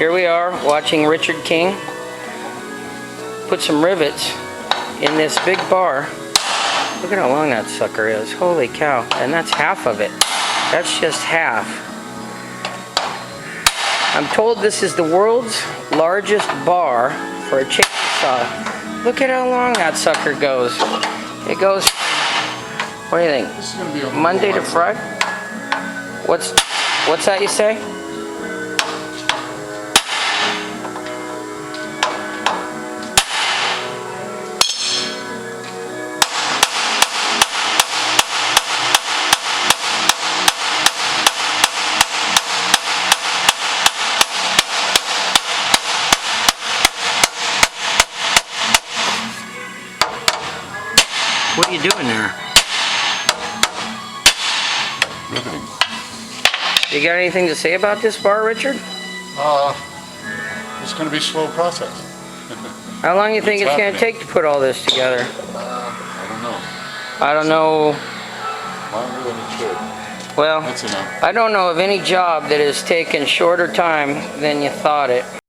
Here we are watching Richard King put some rivets in this big bar. Look at how long that sucker is. Holy cow. And that's half of it. That's just half. I'm told this is the world's largest bar for a chainsaw. Look at how long that sucker goes. It goes, what do you think? This is going to be Monday to Friday? What's that you say? What are you doing there? riveting. You got anything to say about this bar, Richard? It's going to be a slow process. How long do you think it's going to take to put all this together? I don't know. I don't know. Longer than it should. Well, That's enough. I don't know of any job that has taken shorter time than you thought it.